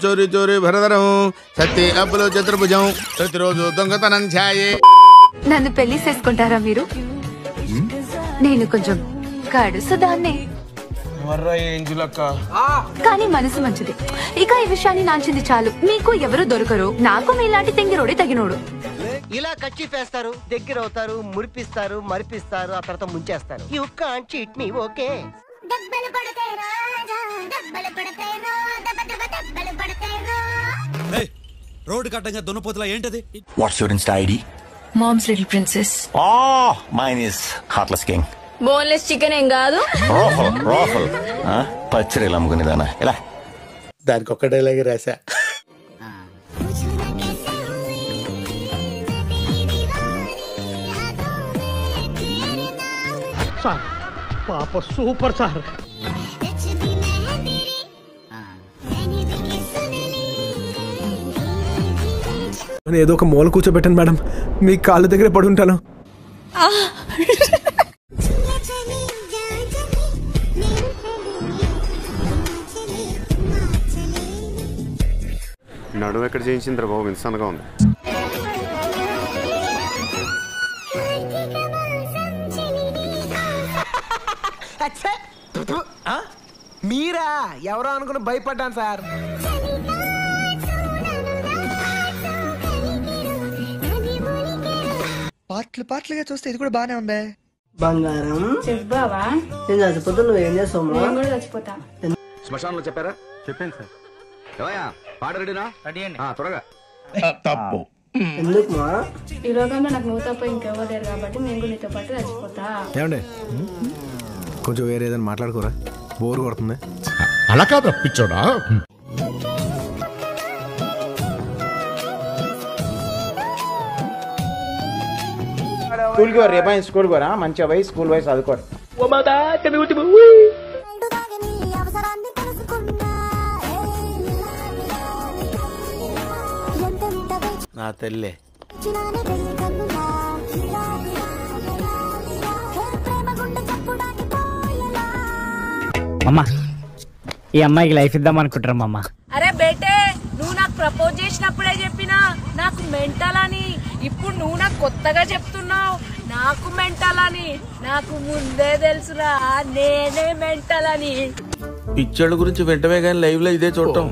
చోరీ చోరీ భరదరం సత్తి అప్పులో చతుర్భుజం ప్రతిరోజు దొంగతనం ఛాయే. నన్ను పెళ్లి చేసుకుంటారా మీరు? నేను కొంచెం కడుసుదాన్నే కానీ మనసు మంచిది. ఇక ఈ విషయాన్ని నాంచింది చాలు. మీకు ఎవరు దొరకరు, నాకు మీలాంటి తెంగిరోడే తగినోడు. ఇలా కచ్చిపేస్తారు, దగ్గర అవుతారు, మురిపిస్తారు, మరిపిస్తారు, ఆ తర్వాత ముంచేస్తారు. You can't cheat me. Okay. Road కట్టంగా దున్నపోతులా ఏంటది? What's your insta ID? Mom's little princess. Mine is heartless king. Boneless chicken ఏం కాదు. రోఫల్ పచ్చరీలు అమ్ముకునేదానా ఇలా. దానికి ఒక్క డైలాగ్ రాసా. సార్ పాప సూపర్ సార్. ఏదో ఒక మూల కూర్చోబెట్టండి మేడం, మీ కాళ్ళ దగ్గర పడుంటాను. నడుము ఎక్కడ చేయించింది రా బాబు, ఇంత సన్నగా ఉంది. మీరా? ఎవరో అనుకుని భయపడ్డాను సార్. పాటలుగా చూస్తే ఇది కూడా బానే ఉందే. బంగారం చెప్పావా? నేను చచ్చిపోతా, నువ్వేం చేస్తావు? నేను కూడా చచ్చిపోతా. శ్మశానంలో చెప్పారా? చెప్పాను సార్. పాట రెడీనా? రెడీ అండి. త్వరగా. తప్పు. ఎందుకు మా? ఈ లోకంలో నాకు నువ్వు తప్ప ఇంకెవరు లేరు కాబట్టి నేను కూడా నీతో పాటు చచ్చిపోతా. ఏమండి కొంచెం వేరే ఏదైనా మాట్లాడుకోరా, బోర్ కొడుతుంది. అలా కాదు రప్పించోడా. స్కూల్కి వారు రేపు స్కూల్కి వారా? మంచిగా పోయి స్కూల్ పోయి చదువుకోరు. నా తల్లే. అమ్మా ఈ అమ్మాయికి లైఫ్ ఇద్దాం అనుకుంటారు అమ్మా. అరే బేటే, నువ్వు నాకు ప్రపోజ్ చేసినప్పుడే చెప్పినా నాకు మెంటల్ అని. ఇప్పుడు నువ్వు నాకు కొత్తగా చెప్తున్నావు నాకు మెంటల్ అని. నాకు ముందే తెలుసురా నేనే మెంటల్ అని. పిచ్చోళ్ళ గురించి వెంటనే కానీ లైవ్ లో ఇదే చూడటం.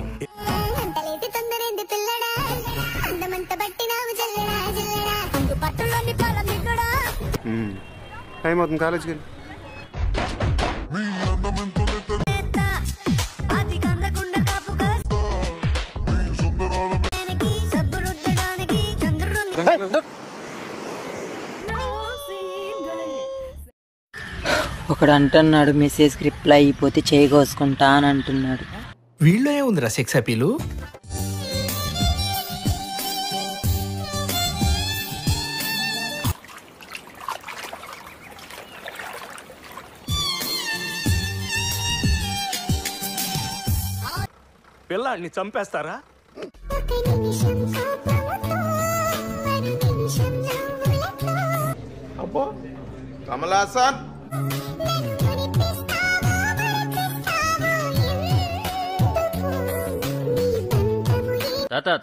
టైం అవుతుంది కాలేజ్కి. ఒకడు అంటున్నాడు మెసేజ్ రిప్లై అయిపోతే చేయి కోసుకుంటా అని అంటున్నాడు. వీళ్ళు ఏముందిరా సెక్స్ అపీలు? పిల్లాడిని చంపేస్తారా? అబ్బో కమలాసన్.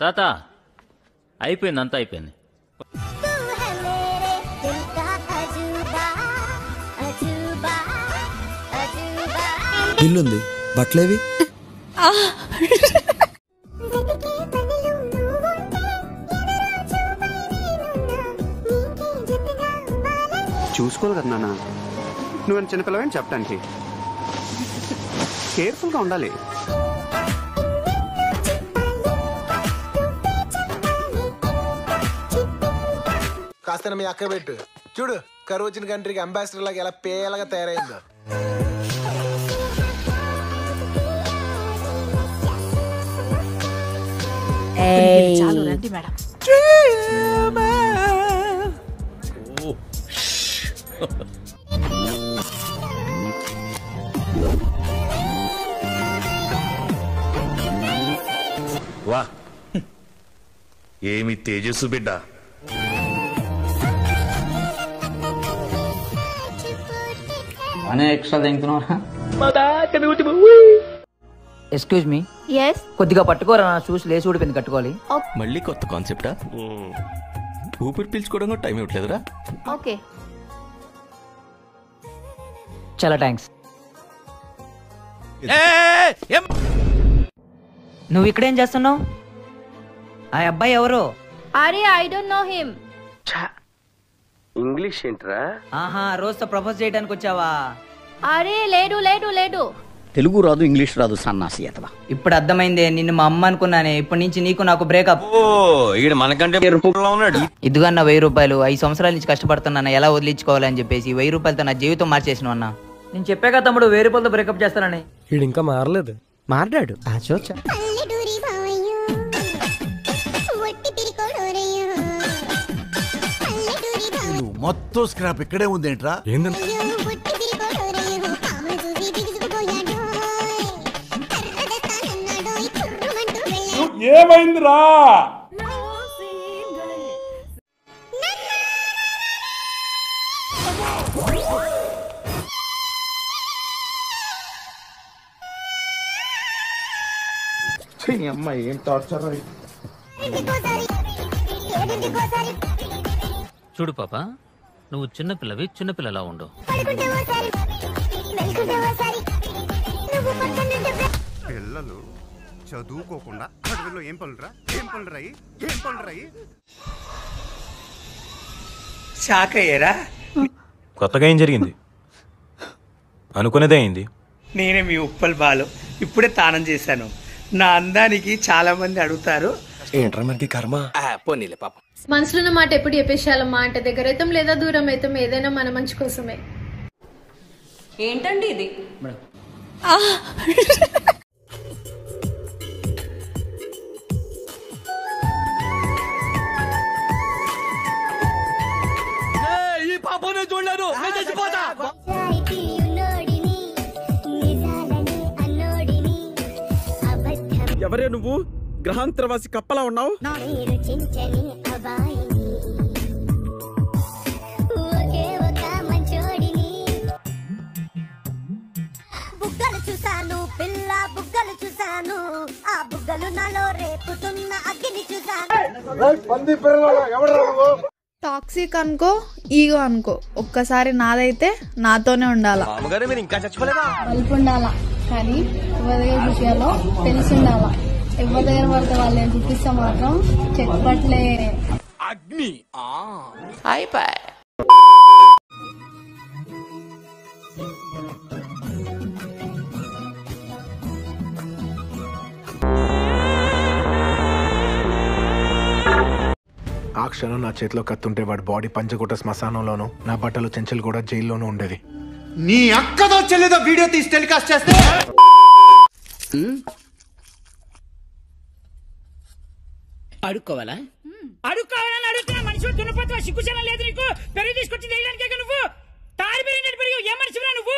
తాత అయిపోయింది, అంతా అయిపోయింది. ఇల్లుంది, బట్టలేవి? చూసుకోవాలి కదా నాన్న, నువ్వు చిన్నపిల్లవని చెప్పడానికి కేర్ఫుల్గా ఉండాలి. కాస్త మీ అక్క పెట్టు చూడు, కరువు వచ్చిన కంట్రీకి అంబాసిడర్ లాగా ఎలా పేలగా తయారైందో. చాలు రండి మేడం. వా ఏమి తేజస్సు బిడ్డ. అనే ఎక్స్ట్రా తింటున్నారా? ఎక్స్క్యూజ్ మీ, ఎస్ కొద్దిగా పట్టుకోరా, నా షూస్ లేసి ఊడిపోయింది, కట్టుకోవాలి. మళ్ళీ కొత్త కాన్సెప్టా? ఊపిరి పీల్చుకోవడం కూడా టైం ఇవ్వట్లేదురా. ఓకే చాలా థ్యాంక్స్. నువ్వు ఇక్కడేం చేస్తున్నావు? ఆ అబ్బాయి ఎవరు? అరే I don't know him. English ఏంట్రా? ఆహా, రోజుతో ప్రపోజ్ చేయడానికి వచ్చావా? అరే లేడు లేడు లేడు. తెలుగు రాదు, ఇంగ్లీష్ రాదు, సన్నాసి అతవా. ఇప్పుడు అర్థమైందే, నిన్ను మా అమ్మ అనుకున్నానే. ఇప్పటి నుంచి నీకు నాకు బ్రేకప్. మనకంటే ఉన్నాడు. ఇదిగా అన్న 1000 రూపాయలు. 5 సంవత్సరాల నుంచి కష్టపడుతున్నాను, ఎలా వదిలించుకోవాలని చెప్పేసి 1000 రూపాయలతో నా జీవితం మార్చేసిన అన్న. నేను చెప్పాక తమ్ముడు 1000 రూపాయలతో బ్రేకప్ చేస్తానని. వీడు ఇంకా మారలేదు. మాట్లాడు. మొత్తం స్క్రాప్ ఇక్కడే ఉందేంట్రా? ఏమైందిరా? అమ్మాయి ఏం టార్చర్. చూడు పాప, నువ్వు చిన్నపిల్లవి, చిన్నపిల్లలా ఉండు. పిల్లలు చదువుకోకుండా అడవిలో ఏం పనులురా? ఏం పనులురాయి? ఏం పనులురాయి? షాక్ అయ్యారా? కొత్తగా ఏం జరిగింది? అనుకునేదే అయింది. నేనే మీ ఉప్పల్ బాలు. ఇప్పుడే తానం చేశాను. నా అందానికి చాలా మంది అడుగుతారు. ఏంట్రా మనకి కర్మ. పోనీలే పాపం. మనసులో ఉన్న మాట ఎప్పుడు చెప్పేసాలమ్మా అంటే దగ్గర అయితే లేదా దూరం అయితే ఏదైనా మన మంచి కోసమే. ఏంటండి ఇది? ఈ పాపనే చూడలేను, నేను చచ్చిపోతా. ఎవరే నువ్వు? గ్రహాంతరవాసి కప్పలా ఉన్నావు. బుగ్గలు చూసాను పిల్ల, బుగ్గలు చూసాను, ఆ బుగ్గలు నాలో రేపుతున్న అగ్గిని చూసాను. టాక్సిక్ అనుకో, ఈగో అనుకో, ఒక్కసారి నాదైతే నాతోనే ఉండాలా. బల్పు ఉండాలా కానీ ఎవరి దగ్గర విషయాల్లో తెలిసి ఉండాలా. ఎవరి దగ్గర పడితే వాళ్ళని చూపిస్తే మాత్రం చెప్పట్లే. అగ్ని అయిపోయి. ఆ క్షణం నా చేతిలో కత్తుంటే వాడి బాడీ పంచగుట్ట శ్మశానంలోను, నా బట్టలు చెంచలు కూడా జైల్లోనూ ఉండేది. నీ అక్కదో చెల్లిదో వీడియో తీసి టెలికాస్ట్ చేస్తే అడుక్కోవాలా? అడుక్కోవాలని అడుగుతున్నా. మనిషి దున్నపోతున్నా, సిగ్గుచనం లేదు నీకు. పెరుగు తీసుకొచ్చి వేయడానికే నువ్వు తారి పెరిగినట్టు పెరిగి ఏ మనిషిరా నువ్వు?